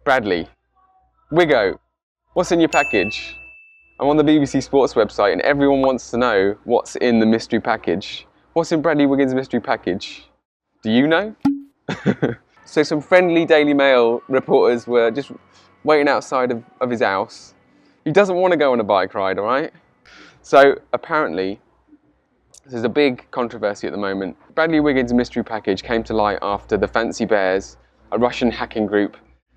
Bradley, Wiggo, what's in your package? I'm on the BBC Sports website and everyone wants to know what's in the mystery package. What's in Bradley Wiggins' mystery package? Do you know? So some friendly Daily Mail reporters were just waiting outside of his house. He doesn't want to go on a bike ride, all right? So apparently, there's a big controversy at the moment. Bradley Wiggins' mystery package came to light after the Fancy Bears, a Russian hacking group,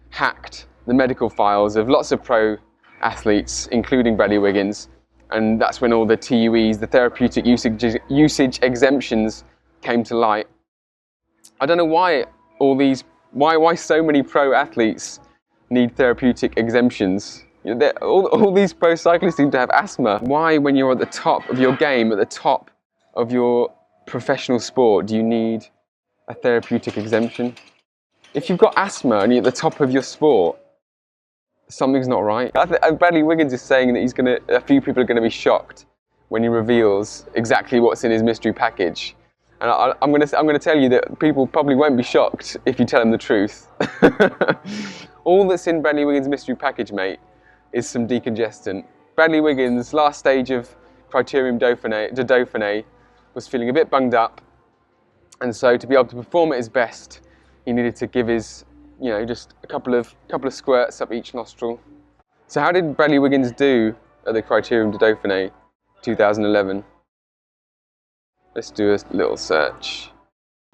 hacked the medical files of lots of pro athletes, including Bradley Wiggins, and that's when all the TUEs, the therapeutic usage exemptions, came to light. I don't know why why so many pro athletes need therapeutic exemptions. You know, all these pro cyclists seem to have asthma. Why, when you're at the top of your game, at the top of your professional sport, do you need a therapeutic exemption? If you've got asthma and you're at the top of your sport, something's not right. Bradley Wiggins is saying that a few people are going to be shocked when he reveals exactly what's in his mystery package. And I'm going to tell you that people probably won't be shocked if you tell them the truth. All that's in Bradley Wiggins' mystery package, mate, is some decongestant. Bradley Wiggins' last stage of Criterium Dauphiné was feeling a bit bunged up, and so to be able to perform at his best, he needed to give his, just a couple of squirts up each nostril. So how did Bradley Wiggins do at the Criterium Dauphiné 2011? Let's do a little search.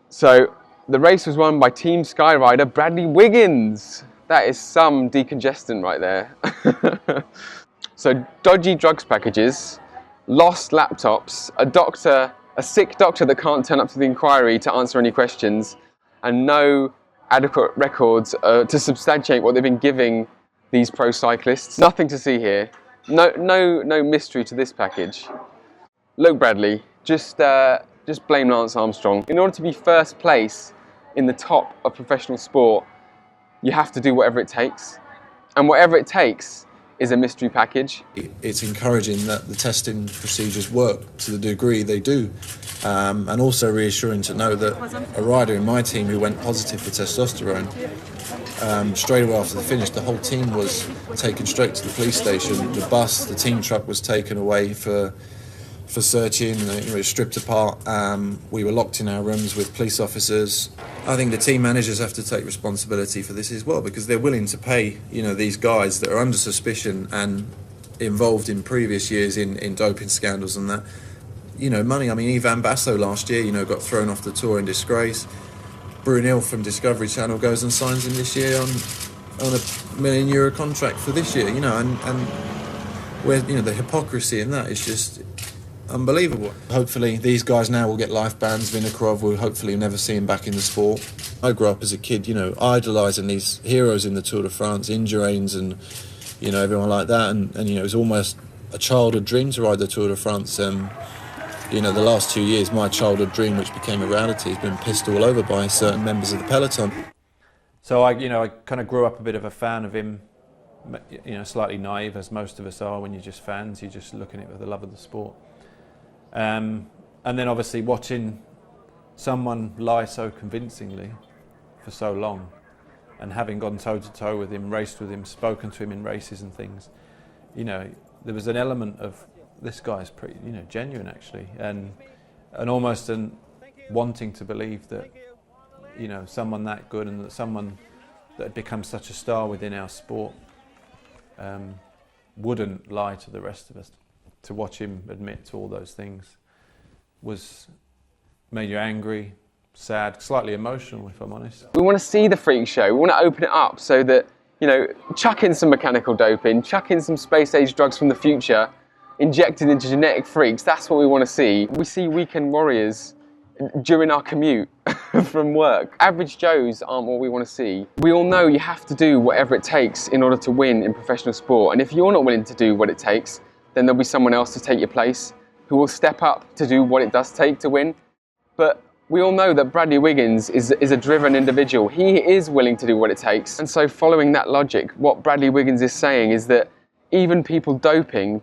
So the race was won by Team Skyrider Bradley Wiggins. That is some decongestant right there. So dodgy drugs packages, lost laptops, a sick doctor that can't turn up to the inquiry to answer any questions, and no adequate records to substantiate what they've been giving these pro cyclists. Nothing to see here. No mystery to this package. Look, Bradley, just blame Lance Armstrong. In order to be first place in the top of professional sport, you have to do whatever it takes. And whatever it takes is a mystery package. It's encouraging that the testing procedures work to the degree they do. And also reassuring to know that a rider in my team who went positive for testosterone, straight away after the finish, the whole team was taken straight to the police station. The bus, the team truck was taken away for searching, it was stripped apart. We were locked in our rooms with police officers. I think the team managers have to take responsibility for this as well, because they're willing to pay, these guys that are under suspicion and involved in previous years in doping scandals and that, money. I mean, Ivan Basso last year, got thrown off the tour in disgrace. Brunel from Discovery Channel goes and signs him this year on a €1 million contract for this year, and where, the hypocrisy in that is just unbelievable. Hopefully these guys now will get life bans. Vinokurov will hopefully never see him back in the sport. I grew up as a kid, idolising these heroes in the Tour de France, Indurains and, everyone like that. And it was almost a childhood dream to ride the Tour de France. The last 2 years, my childhood dream, which became a reality, has been pissed all over by certain members of the peloton. So I kind of grew up a bit of a fan of him, slightly naive, as most of us are when you're just fans. You're just looking at it with the love of the sport. And then obviously watching someone lie so convincingly for so long, and having gone toe to toe with him, raced with him, spoken to him in races and things, there was an element of this guy's pretty, genuine actually, and almost wanting to believe that, someone that good and that someone that had become such a star within our sport wouldn't lie to the rest of us. To watch him admit to all those things made you angry, sad, slightly emotional, if I'm honest. We want to see the freak show. We want to open it up so that, chuck in some mechanical doping, chuck in some space-age drugs from the future, injected into genetic freaks. That's what we want to see. We see weekend warriors during our commute from work. Average Joes aren't what we want to see. We all know you have to do whatever it takes in order to win in professional sport. And if you're not willing to do what it takes, then there'll be someone else to take your place who will step up to do what it does take to win. But we all know that Bradley Wiggins is a driven individual. He is willing to do what it takes. And so following that logic, what Bradley Wiggins is saying is that even people doping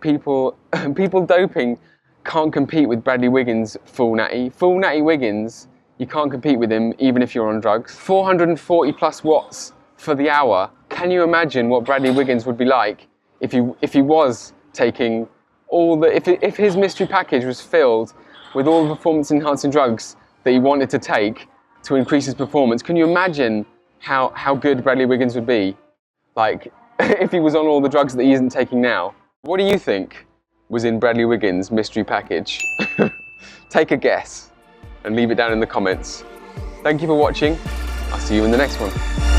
can't compete with Bradley Wiggins full natty. Full natty Wiggins, you can't compete with him even if you're on drugs. 440 plus watts for the hour can you imagine what Bradley Wiggins would be like if he was taking all the, if his mystery package was filled with all the performance enhancing drugs that he wanted to take to increase his performance? Can you imagine how good Bradley Wiggins would be? Like, if he was on all the drugs that he isn't taking now. What do you think was in Bradley Wiggins' mystery package? Take a guess and leave it down in the comments. Thank you for watching. I'll see you in the next one.